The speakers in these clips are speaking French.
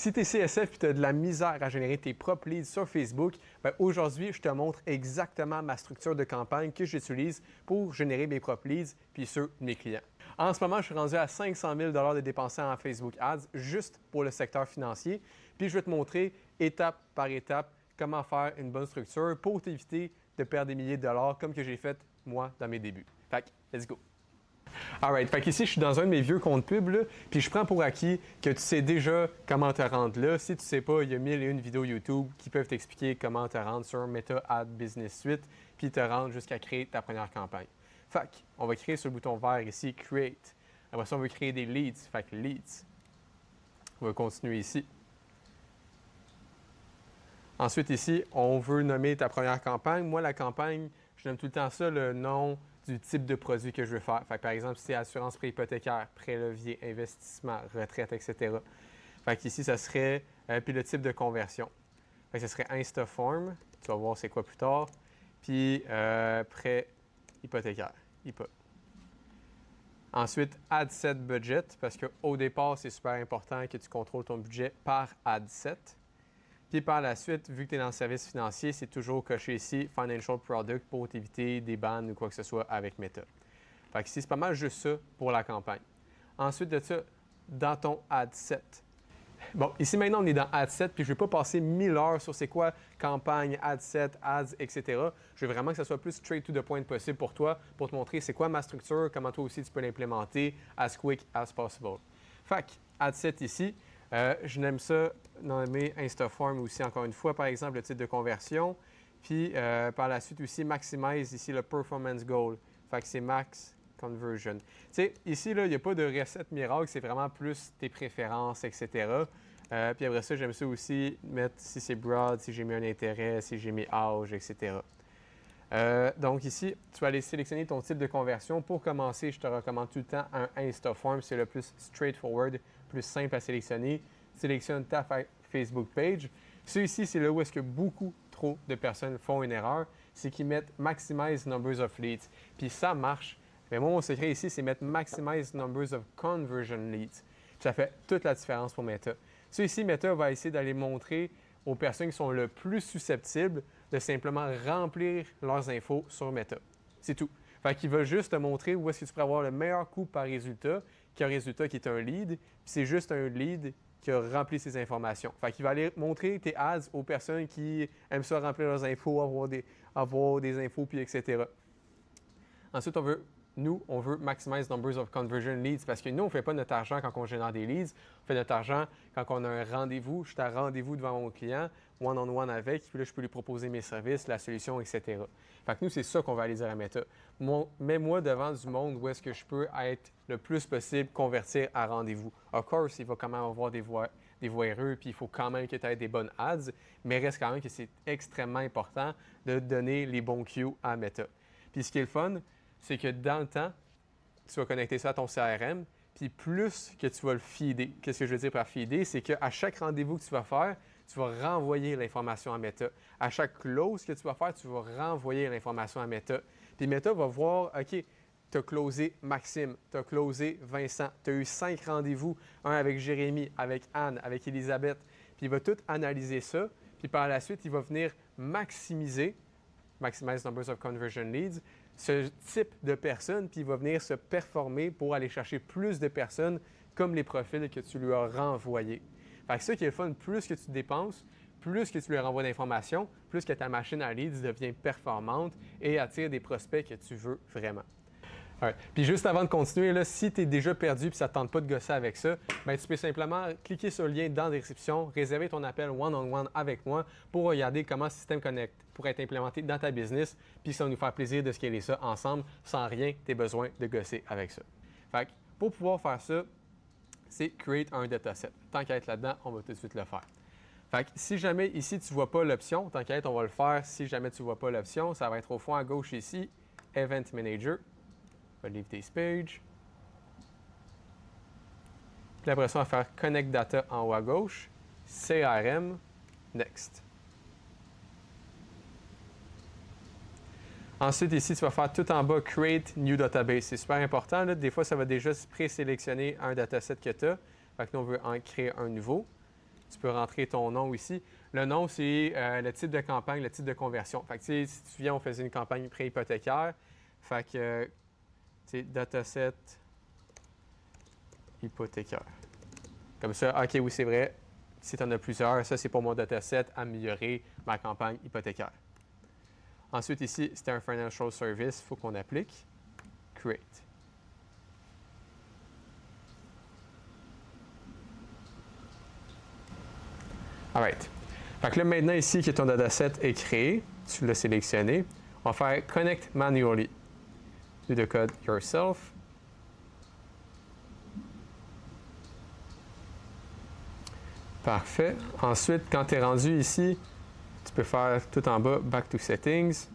Si tu es CSF et tu as de la misère à générer tes propres leads sur Facebook, aujourd'hui, je te montre exactement ma structure de campagne que j'utilise pour générer mes propres leads puis ceux de mes clients. En ce moment, je suis rendu à 500 000 de dépensés en Facebook Ads juste pour le secteur financier. Puis je vais te montrer étape par étape comment faire une bonne structure pour t'éviter de perdre des milliers de dollars comme que j'ai fait moi dans mes débuts. Fait que, let's go! Alright, fait qu'ici, je suis dans un de mes vieux comptes pub, là, puis je prends pour acquis que tu sais déjà comment te rendre là. Si tu ne sais pas, il y a 1001 vidéos YouTube qui peuvent t'expliquer comment te rendre sur Meta Ad Business Suite, puis te rendre jusqu'à créer ta première campagne. Fait qu'on va créer sur le bouton vert ici, Create. Après ça, on veut créer des leads. Fait que Leads. On va continuer ici. Ensuite, ici, on veut nommer ta première campagne. Moi, la campagne, je nomme tout le temps ça le nom du type de produit que je veux faire. Fait que, par exemple, si c'est assurance préhypothécaire, prêt levier, investissement, retraite, etc. Fait qu'ici, ça serait, puis le type de conversion. Fait que ça serait InstaForm. Tu vas voir c'est quoi plus tard. Puis prêt hypothécaire. Ensuite, Ad Set Budget, parce qu'au départ, c'est super important que tu contrôles ton budget par Ad Set. Puis par la suite, vu que tu es dans le service financier, c'est toujours coché ici Financial Product pour t'éviter des bans ou quoi que ce soit avec Meta. Fait que ici, c'est pas mal juste ça pour la campagne. Ensuite de ça, dans ton Ad Set. Bon, ici maintenant, on est dans Ad Set, puis je ne vais pas passer 1000 heures sur c'est quoi campagne, Ad Set, Ads, etc. Je veux vraiment que ça soit plus straight to the point possible pour toi, pour te montrer c'est quoi ma structure, comment toi aussi tu peux l'implémenter as quick as possible. Fait que, Ad Set ici, je n'aime ça nommer InstaForm aussi, encore une fois, par exemple, le titre de conversion. Puis, par la suite aussi, maximize ici le Performance Goal. Fait que c'est Max Conversion. Tu sais, ici, là, il n'y a pas de recette miracle, c'est vraiment plus tes préférences, etc. Puis après ça, j'aime ça aussi mettre si c'est broad, si j'ai mis un intérêt, si j'ai mis âge, etc. Donc ici, tu vas aller sélectionner ton type de conversion. Pour commencer, je te recommande tout le temps un InstaForm. C'est le plus straightforward, plus simple à sélectionner. Sélectionne ta Facebook page. Celui-ci, c'est là où est-ce que beaucoup trop de personnes font une erreur. C'est qu'ils mettent Maximize Numbers of Leads. Puis ça marche. Mais moi, mon secret ici, c'est mettre Maximize Numbers of Conversion Leads. Puis ça fait toute la différence pour Meta. Celui-ci, Meta va essayer d'aller montrer aux personnes qui sont le plus susceptibles de simplement remplir leurs infos sur Meta. C'est tout. Fait qu'ils veulent juste te montrer où est-ce que tu pourrais avoir le meilleur coût par résultat, qu'un résultat qui est un lead, puis c'est juste un lead qui a rempli ses informations. Fait qu'il va aller montrer tes ads aux personnes qui aiment ça remplir leurs infos, avoir des infos, puis etc. Ensuite, on veut maximize numbers of conversion leads parce que nous, on ne fait pas notre argent quand on génère des leads. On fait notre argent quand on a un rendez-vous. Je suis à rendez-vous devant mon client, one-on-one avec, puis là, je peux lui proposer mes services, la solution, etc. Fait que nous, c'est ça qu'on va aller dire à Meta. Mets-moi devant du monde où est-ce que je peux être le plus possible convertir à rendez-vous. Of course, il va quand même avoir des voyeurs, puis il faut quand même que tu aies des bonnes ads, mais reste quand même que c'est extrêmement important de donner les bons cues à Meta. Puis ce qui est le fun, c'est que dans le temps, tu vas connecter ça à ton CRM, puis plus que tu vas le feeder. Qu'est-ce que je veux dire par feeder? C'est qu'à chaque rendez-vous que tu vas faire, tu vas renvoyer l'information à Meta. À chaque close que tu vas faire, tu vas renvoyer l'information à Meta. Puis Meta va voir, OK, tu as closé Maxime, tu as closé Vincent, tu as eu 5 rendez-vous, un avec Jérémy, avec Anne, avec Elisabeth. Puis il va tout analyser ça, puis par la suite, il va venir maximize numbers of conversion leads, ce type de personnes, puis il va venir se performer pour aller chercher plus de personnes comme les profils que tu lui as renvoyés. Fait que ça qui est le fun, plus que tu dépenses, plus que tu lui renvoies d'informations, plus que ta machine à leads devient performante et attire des prospects que tu veux vraiment. Right. Puis juste avant de continuer, là, si tu es déjà perdu et ça ne te tente pas de gosser avec ça, bien, tu peux simplement cliquer sur le lien dans la description, réserver ton appel one-on-one avec moi pour regarder comment Système Connect pourrait être implémenté dans ta business, puis ça va nous faire plaisir de scaler ça ensemble sans rien tu aies besoin de gosser avec ça. Fait que pour pouvoir faire ça, c'est Create un dataset. Tant qu'à être là-dedans, on va tout de suite le faire. Fait que si jamais ici tu ne vois pas l'option, tant qu'à être, on va le faire. Si jamais tu ne vois pas l'option, ça va être au fond à gauche ici, Event Manager. On va leave this page. Puis après ça, on va faire Connect Data en haut à gauche, CRM, Next. Ensuite, ici, tu vas faire tout en bas Create New Database. C'est super important. Là. Des fois, ça va déjà présélectionner un dataset que tu as. Fait que nous, on veut en créer un nouveau. Tu peux rentrer ton nom ici. Le nom, c'est le type de campagne, le type de conversion. Fait que, si tu te souviens, on faisait une campagne pré-hypothécaire. Fait que, c'est dataset hypothécaire. Comme ça, OK, oui, c'est vrai. Si tu en as plusieurs, ça, c'est pour mon dataset, améliorer ma campagne hypothécaire. Ensuite, ici, c'était un financial service, il faut qu'on applique. Create. Alright. Fait que là, maintenant, ici, que ton dataset est créé, tu l'as sélectionné, on va faire Connect manually. Do the code yourself. Parfait. Ensuite, quand tu es rendu ici, tu peux faire tout en bas, Back to Settings.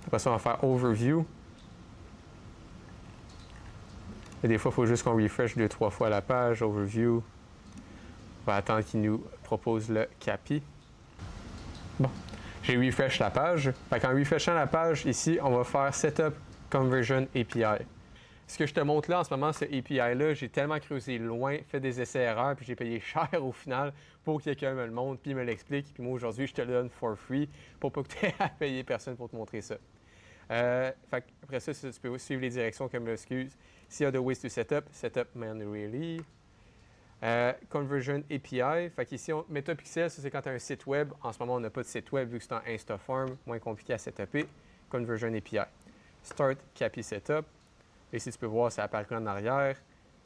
Après ça, on va faire Overview. Et des fois, il faut juste qu'on refresh 2-3 fois la page, Overview. On va attendre qu'il nous propose le CAPI. Bon, j'ai refresh la page. Fait qu'en refreshant la page, ici, on va faire Setup Conversion API. Ce que je te montre là en ce moment, ce API-là, j'ai tellement creusé loin, fait des essais-erreurs, puis j'ai payé cher au final pour que quelqu'un me le montre, puis me l'explique. Puis moi, aujourd'hui, je te le donne for free pour pas que tu aies à payer personne pour te montrer ça. Après ça, tu peux suivre les directions comme l'excuse. S'il y a de ways to setup manually. Conversion API. Fait qu'ici, MetaPixel, ça c'est quand tu as un site web. En ce moment, on n'a pas de site web vu que c'est en InstaForm, moins compliqué à setuper. Conversion API. Start CAPI Setup. Et ici, tu peux voir, ça apparaît en arrière.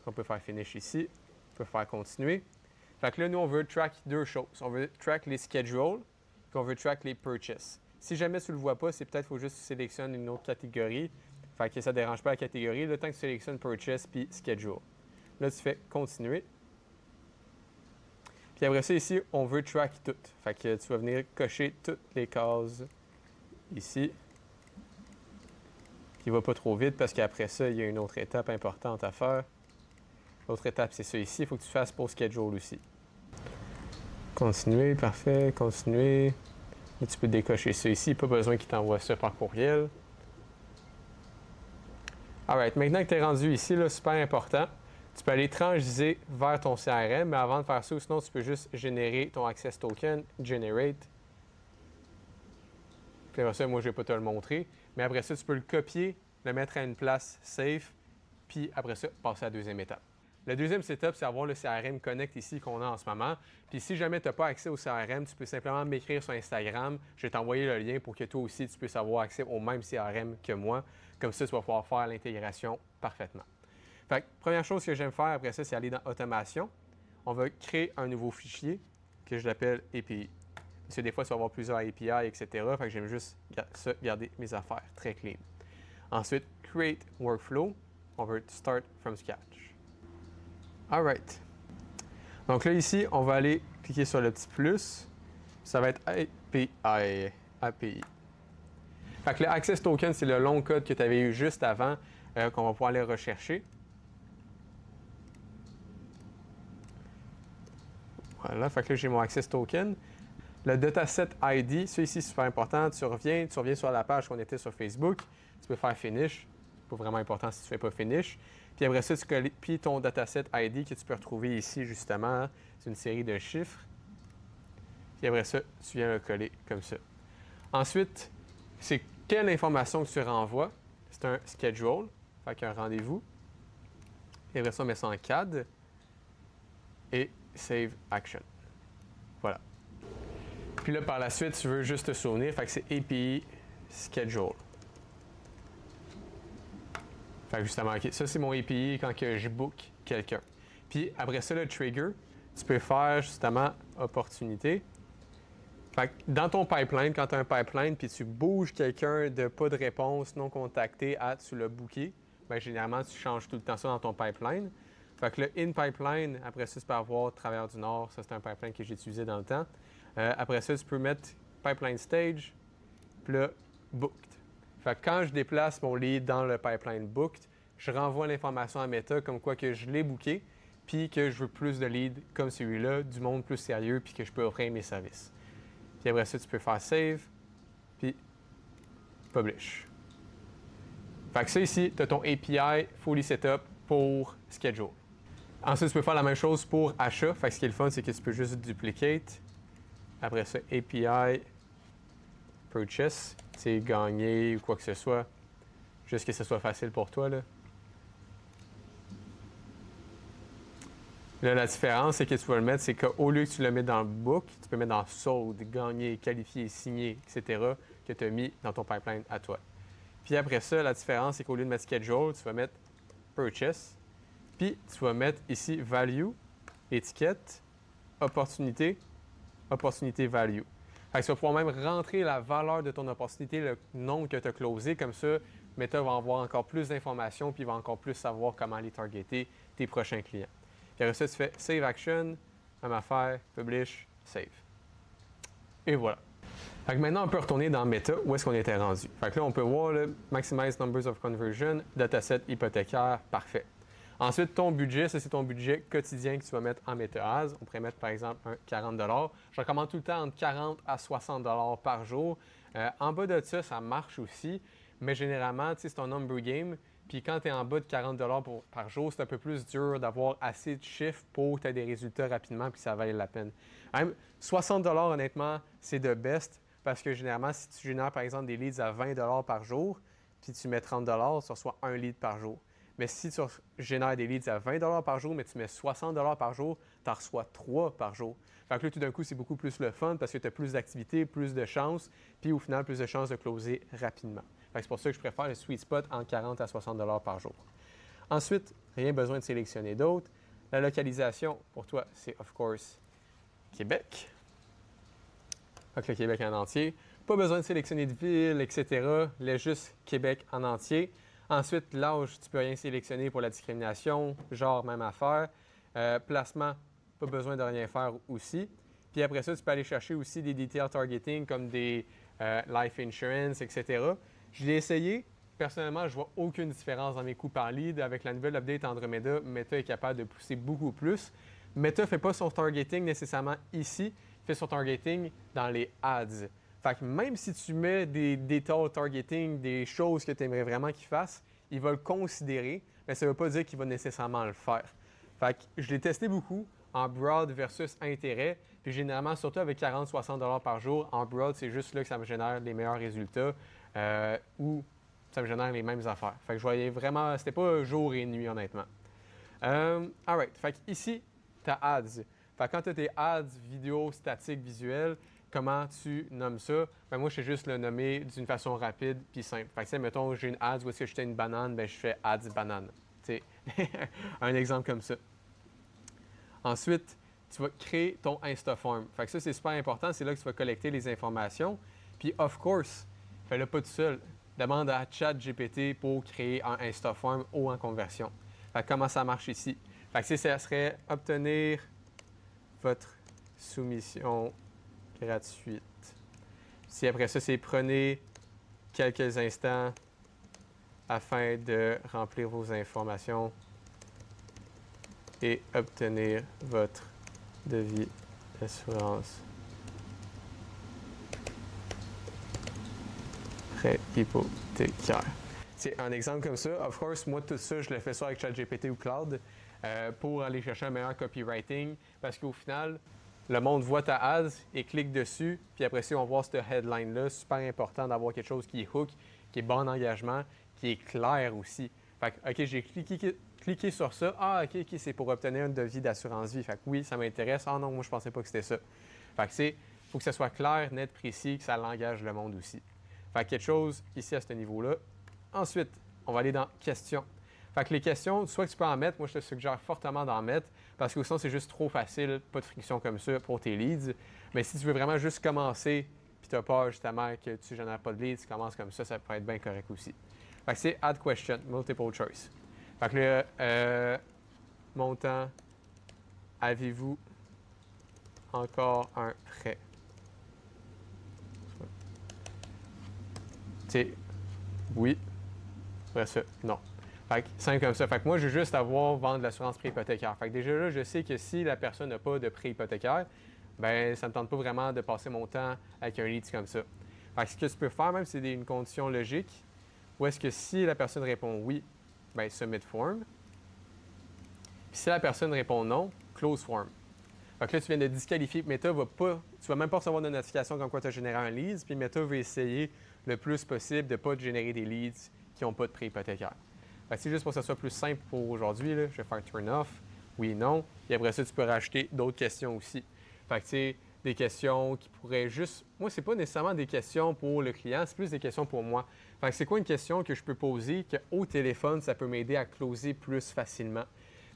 On peut faire Finish ici. On peut faire Continuer. Fait que là, nous, on veut track deux choses. On veut track les schedules, puis on veut track les purchases. Si jamais tu ne le vois pas, c'est peut-être qu'il faut juste que tu sélectionnes une autre catégorie. Fait que ça ne dérange pas la catégorie. Le temps que tu sélectionnes Purchase puis Schedule. Là, tu fais Continuer. Puis après ça, ici, on veut track tout. Fait que tu vas venir cocher toutes les cases ici. Qui ne va pas trop vite parce qu'après ça, il y a une autre étape importante à faire. L'autre étape, c'est ça ici. Il faut que tu fasses pour schedule aussi. Continuer, parfait. Continuer. Là, tu peux décocher ça ici. Pas besoin qu'il t'envoie ça par courriel. Alright, maintenant que tu es rendu ici, là, super important, tu peux aller transiger vers ton CRM, mais avant de faire ça, sinon tu peux juste générer ton Access Token, Generate. Puis après ça, moi, je ne vais pas te le montrer. Mais après ça, tu peux le copier, le mettre à une place safe, puis après ça, passer à la deuxième étape. Le deuxième setup, c'est avoir le CRM Connect ici qu'on a en ce moment. Puis si jamais tu n'as pas accès au CRM, tu peux simplement m'écrire sur Instagram. Je vais t'envoyer le lien pour que toi aussi, tu puisses avoir accès au même CRM que moi. Comme ça, tu vas pouvoir faire l'intégration parfaitement. Fait que, première chose que j'aime faire après ça, c'est aller dans Automation. On va créer un nouveau fichier que je l'appelle API. Parce que des fois, tu vas avoir plusieurs API, etc. Fait que j'aime juste garder mes affaires très clean. Ensuite, Create Workflow. On veut Start from Scratch. Alright. Donc là, ici, on va aller cliquer sur le petit plus. Ça va être API. Fait que le Access Token, c'est le long code que tu avais eu juste avant qu'on va pouvoir aller rechercher. Voilà, fait que là, j'ai mon Access Token. Le Dataset ID, ça ici, c'est super important. Tu reviens sur la page qu'on était sur Facebook. Tu peux faire Finish. C'est pas vraiment important si tu ne fais pas Finish. Puis après ça, tu copies ton Dataset ID que tu peux retrouver ici, justement. C'est une série de chiffres. Puis après ça, tu viens le coller comme ça. Ensuite, c'est quelle information que tu renvoies. C'est un schedule, fait qu'un rendez-vous. Et après ça, on met ça en CAD. Et Save Action. Voilà. Puis là, par la suite, tu veux juste te souvenir, fait que c'est API Schedule. Fait que justement, OK, ça c'est mon API quand que je book quelqu'un. Puis après ça, le trigger, tu peux faire justement opportunité. Fait que dans ton pipeline, quand tu as un pipeline puis tu bouges quelqu'un de pas de réponse non contacté à tu l'as booké, bien, généralement, tu changes tout le temps ça dans ton pipeline. Fait que le in pipeline, après ça, tu peux avoir Travers du Nord. Ça, c'est un pipeline que j'ai utilisé dans le temps. Après ça, tu peux mettre pipeline stage, puis là, booked. Fait que quand je déplace mon lead dans le pipeline booked, je renvoie l'information à Meta comme quoi que je l'ai booké, puis que je veux plus de leads comme celui-là, du monde plus sérieux, puis que je peux offrir mes services. Puis après ça, tu peux faire Save, puis Publish. Fait que ça ici, tu as ton API fully setup pour Schedule. Ensuite, tu peux faire la même chose pour achat. Fait que ce qui est le fun, c'est que tu peux juste duplicate. Après ça, API purchase, c'est gagner ou quoi que ce soit. Juste que ce soit facile pour toi, là. Là, la différence, c'est que tu vas le mettre, c'est qu'au lieu que tu le mettes dans le book, tu peux mettre dans sold, gagner, qualifier, signer, etc., que tu as mis dans ton pipeline à toi. Puis après ça, la différence, c'est qu'au lieu de mettre schedule, tu vas mettre purchase. Puis tu vas mettre ici value, étiquette, opportunité, opportunité value. Fait que tu vas pouvoir même rentrer la valeur de ton opportunité, le nombre que tu as closé. Comme ça, Meta va avoir encore plus d'informations puis va encore plus savoir comment aller targeter tes prochains clients. Puis après ça, tu fais Save Action, même affaire, Publish, Save. Et voilà. Fait que maintenant, on peut retourner dans Meta, où est-ce qu'on était rendu. Fait que là, on peut voir le Maximize Numbers of Conversion, Dataset hypothécaire, parfait. Ensuite, ton budget, ça c'est ton budget quotidien que tu vas mettre en MetaAds. On pourrait mettre par exemple un 40 Je recommande tout le temps entre 40 à 60 par jour. En bas de ça, ça marche aussi, mais généralement, c'est un number game. Puis quand tu es en bas de 40 par jour, c'est un peu plus dur d'avoir assez de chiffres pour que tu aies des résultats rapidement puis que ça vaille la peine. Même 60 honnêtement, c'est de best parce que généralement, si tu génères par exemple des leads à 20 par jour, puis tu mets 30 tu reçois un lead par jour. Mais si tu génères des leads à 20 par jour, mais tu mets 60 par jour, tu en reçois 3 par jour. Fait que là, tout d'un coup, c'est beaucoup plus le fun parce que tu as plus d'activités, plus de chances, puis au final, plus de chances de closer rapidement. C'est pour ça que je préfère le sweet spot en 40 à 60 par jour. Ensuite, rien besoin de sélectionner d'autres. La localisation, pour toi, c'est of course Québec. Fait que le Québec en entier. Pas besoin de sélectionner de ville, etc. Laisse juste Québec en entier. Ensuite, l'âge, tu peux rien sélectionner pour la discrimination, genre même affaire. Placement, pas besoin de rien faire aussi. Puis après ça, tu peux aller chercher aussi des detail targeting comme des life insurance, etc. Je l'ai essayé. Personnellement, je vois aucune différence dans mes coûts par lead. Avec la nouvelle update Andromeda, Meta est capable de pousser beaucoup plus. Meta ne fait pas son targeting nécessairement ici, il fait son targeting dans les ads. Fait que même si tu mets des detail targeting, des choses que tu aimerais vraiment qu'il fasse, il va le considérer, mais ça ne veut pas dire qu'il va nécessairement le faire. Fait que je l'ai testé beaucoup en broad versus intérêt, puis généralement, surtout avec 40-60 par jour, en broad, c'est juste là que ça me génère les meilleurs résultats ou ça me génère les mêmes affaires. Fait que je voyais vraiment, c'était pas jour et nuit, honnêtement. Alright, fait que ici, tu as ads. Fait que quand tu as tes ads vidéo, statique, visuel, comment tu nommes ça? Ben moi, je sais juste le nommer d'une façon rapide puis simple. Fait que, mettons, j'ai une ads où est-ce que je fais une banane, ben je fais ads banane. C'est un exemple comme ça. Ensuite, tu vas créer ton Instaform. Fait que ça, c'est super important. C'est là que tu vas collecter les informations. Puis, of course, fais-le pas tout seul. Demande à ChatGPT pour créer un Instaform ou en conversion. Fait que comment ça marche ici? Fait que ça serait obtenir votre soumission gratuite. Si après ça, c'est prenez quelques instants afin de remplir vos informations et obtenir votre devis d'assurance prêt hypothécaire. C'est un exemple comme ça. Of course, moi, tout ça, je le fais soit avec ChatGPT ou Cloud pour aller chercher un meilleur copywriting parce qu'au final, le monde voit ta ads et clique dessus, puis après ça, on voit cette headline-là. Super important d'avoir quelque chose qui est hook, qui est bon engagement, qui est clair aussi. Fait que, OK, j'ai cliqué sur ça. Ah, OK, c'est pour obtenir un devis d'assurance vie. Fait que oui, ça m'intéresse. Ah non, moi, je pensais pas que c'était ça. Fait que faut que ça soit clair, net, précis, que ça engage le monde aussi. Fait que quelque chose ici à ce niveau-là. Ensuite, on va aller dans questions. Fait que les questions, soit que tu peux en mettre, moi je te suggère fortement d'en mettre, parce que sinon c'est juste trop facile, pas de friction comme ça pour tes leads. Mais si tu veux vraiment juste commencer, puis tu n'as peur justement que tu ne génères pas de leads, tu commences comme ça peut être bien correct aussi. Fait que c'est Add Question, Multiple Choice. Fait que le montant, avez-vous encore un prêt? C'est oui. Après ça, non. Fait que simple comme ça. Fait que moi, je veux juste avoir vendre de l'assurance pré hypothécaire. Fait que déjà là, je sais que si la personne n'a pas de pré hypothécaire, ben ça ne me tente pas vraiment de passer mon temps avec un lead comme ça. Fait que ce que tu peux faire, même si c'est une condition logique, ou est-ce que si la personne répond oui, ben submit form. Puis si la personne répond non, close form. Donc là, tu viens de disqualifier. Meta va pas, tu vas même pas recevoir de notification comme quoi tu as généré un lead. Puis Meta va essayer le plus possible de ne pas te générer des leads qui n'ont pas de prix hypothécaire. C'est juste pour que ce soit plus simple pour aujourd'hui. Je vais faire turn off, oui, non. Et après ça, tu peux rajouter d'autres questions aussi. Fait que tu sais, des questions qui pourraient juste. Moi, c'est pas nécessairement des questions pour le client, c'est plus des questions pour moi. Fait que c'est quoi une question que je peux poser qu'au téléphone, ça peut m'aider à closer plus facilement?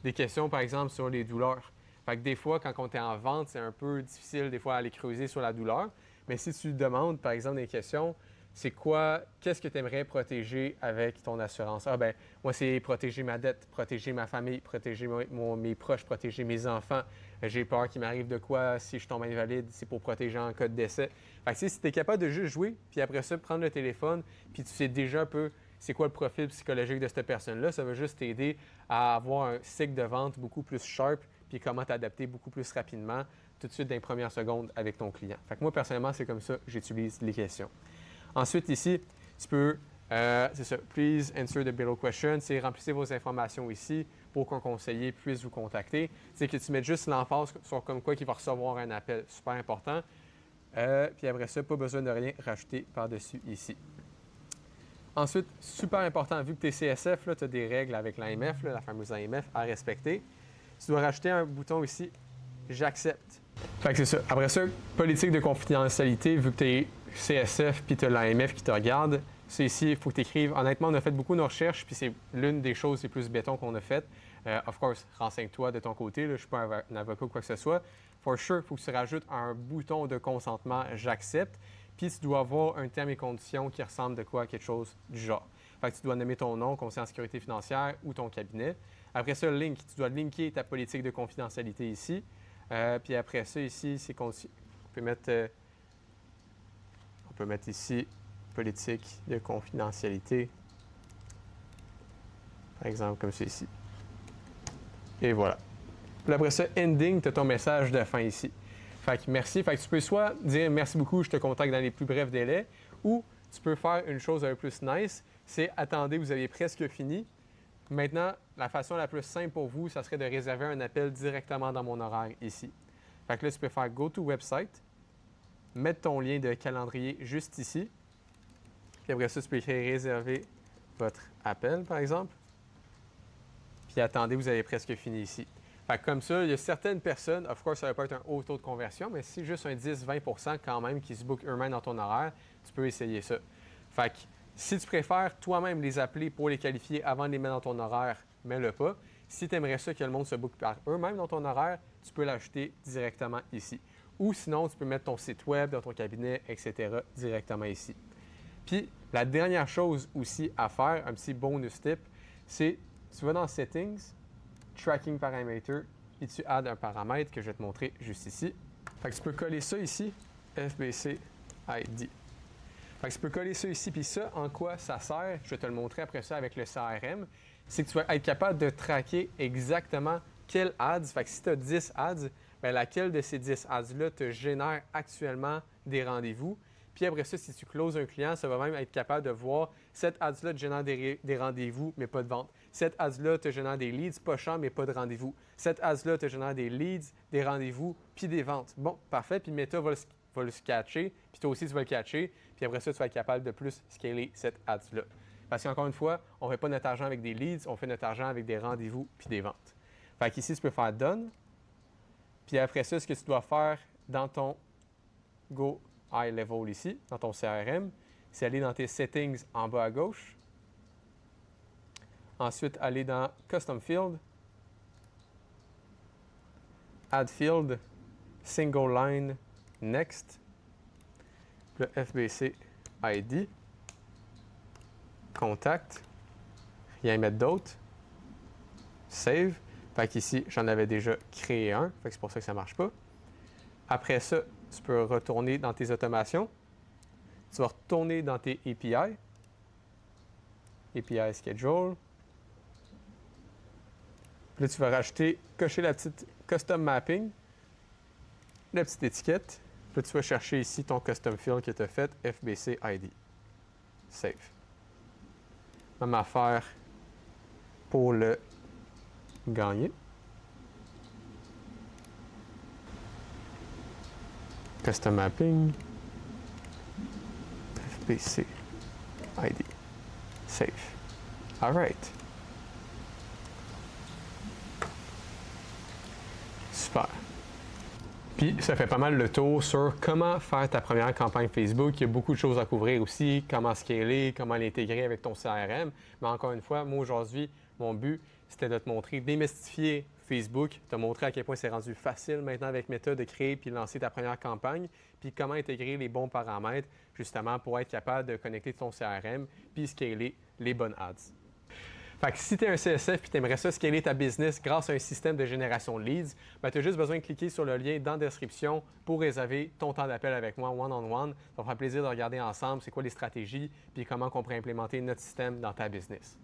Des questions, par exemple, sur les douleurs. Fait que des fois, quand on est en vente, c'est un peu difficile des fois à aller creuser sur la douleur. Mais si tu demandes, par exemple, des questions, c'est quoi, qu'est-ce que tu aimerais protéger avec ton assurance? Ah ben, moi, c'est protéger ma dette, protéger ma famille, protéger mes proches, protéger mes enfants. J'ai peur qu'il m'arrive de quoi si je tombe invalide, c'est pour protéger en cas de décès. Fait que si tu es capable de juste jouer, puis après ça, prendre le téléphone, puis tu sais déjà un peu c'est quoi le profil psychologique de cette personne-là, ça va juste t'aider à avoir un cycle de vente beaucoup plus sharp, puis comment t'adapter beaucoup plus rapidement, tout de suite dans les premières secondes avec ton client. Fait que moi, personnellement, c'est comme ça que j'utilise les questions. Ensuite, ici, tu peux, c'est ça, please answer the below question, c'est remplissez vos informations ici pour qu'un conseiller puisse vous contacter. C'est que tu mets juste l'emphase sur comme quoi qu'il va recevoir un appel, super important. Puis après ça, pas besoin de rien rajouter par-dessus ici. Ensuite, super important, vu que tu es CSF, tu as des règles avec l'AMF, la fameuse AMF, à respecter. Tu dois rajouter un bouton ici, j'accepte. Fait que c'est ça. Après ça, politique de confidentialité, vu que tu es CSF puis tu as l'AMF qui te regarde, c'est ici, il faut que tu écrives. Honnêtement, on a fait beaucoup de recherches, puis c'est l'une des choses les plus béton qu'on a faites. Of course, renseigne-toi de ton côté, là, je ne suis pas un avocat ou quoi que ce soit. For sure, il faut que tu rajoutes un bouton de consentement, j'accepte. Puis tu dois avoir un terme et conditions qui ressemble de quoi à quelque chose du genre. Fait que tu dois nommer ton nom, conseiller en sécurité financière ou ton cabinet. Après ça, link, tu dois linker ta politique de confidentialité ici. Puis après ça, ici, c'est on peut mettre ici politique de confidentialité. Par exemple, comme ceci. Et voilà. Puis après ça, ending, tu as ton message de fin ici. Fait que merci. Fait que tu peux soit dire merci beaucoup, je te contacte dans les plus brefs délais, ou tu peux faire une chose un peu plus nice, c'est attendez, vous avez presque fini. Maintenant, la façon la plus simple pour vous, ça serait de réserver un appel directement dans mon horaire ici. Fait que là, tu peux faire Go to Website, mettre ton lien de calendrier juste ici. Puis après ça, tu peux écrire réserver votre appel, par exemple. Puis attendez, vous avez presque fini ici. Fait que comme ça, il y a certaines personnes, of course, ça ne va pas être un haut taux de conversion, mais si juste un 10-20% quand même qui se bookent eux-mêmes dans ton horaire, tu peux essayer ça. Fait que si tu préfères toi-même les appeler pour les qualifier avant de les mettre dans ton horaire, mets-le pas. Si tu aimerais ça que le monde se book par eux-mêmes dans ton horaire, tu peux l'ajouter directement ici. Ou sinon, tu peux mettre ton site web dans ton cabinet, etc. directement ici. Puis, la dernière chose aussi à faire, un petit bonus tip, c'est tu vas dans Settings, Tracking Parameter, et tu adds un paramètre que je vais te montrer juste ici. Fait que tu peux coller ça ici, FBC ID. Fait que tu peux coller ça ici, puis ça, en quoi ça sert? Je vais te le montrer après ça avec le CRM. C'est que tu vas être capable de traquer exactement quel ads. Fait que si tu as 10 ads, bien, laquelle de ces 10 ads-là te génère actuellement des rendez-vous. Puis après ça, si tu closes un client, ça va même être capable de voir cette ads-là te génère des rendez-vous, mais pas de vente. Cette ads-là te génère des leads pas chers, mais pas de rendez-vous. Cette ads-là te génère des leads, des rendez-vous, puis des ventes. Bon, parfait. Puis Meta va le catcher, puis toi aussi, tu vas le catcher. Puis après ça, tu vas être capable de plus scaler cette ads-là. Parce qu'encore une fois, on ne fait pas notre argent avec des leads, on fait notre argent avec des rendez-vous puis des ventes. Fait qu'ici, tu peux faire Done. Puis après ça, ce que tu dois faire dans ton Go High Level ici, dans ton CRM, c'est aller dans tes Settings en bas à gauche. Ensuite, aller dans Custom Field, Add Field, Single Line, Next, le FBC ID, Contact, rien mettre d'autre, Save. Fait qu'ici, j'en avais déjà créé un, fait que c'est pour ça que ça ne marche pas. Après ça, tu peux retourner dans tes automations. Tu vas retourner dans tes API. API Schedule. Puis là, tu vas rajouter, cocher la petite Custom Mapping, la petite étiquette. Puis là, tu vas chercher ici ton Custom Field que tu as fait, FBC ID. Save. Même affaire pour le gagner. Custom mapping. FBC. ID. Save. All right. Super. Puis, ça fait pas mal le tour sur comment faire ta première campagne Facebook. Il y a beaucoup de choses à couvrir aussi, comment scaler, comment l'intégrer avec ton CRM. Mais encore une fois, moi aujourd'hui, mon but, c'était de te montrer, démystifier Facebook, te montrer à quel point c'est rendu facile maintenant avec Meta de créer puis lancer ta première campagne, puis comment intégrer les bons paramètres justement pour être capable de connecter ton CRM puis scaler les bonnes ads. Fait que si tu es un CSF et tu aimerais ça scaler ta business grâce à un système de génération de leads, ben, tu as juste besoin de cliquer sur le lien dans la description pour réserver ton temps d'appel avec moi one-on-one. Ça va faire plaisir de regarder ensemble c'est quoi les stratégies puis comment on pourrait implémenter notre système dans ta business.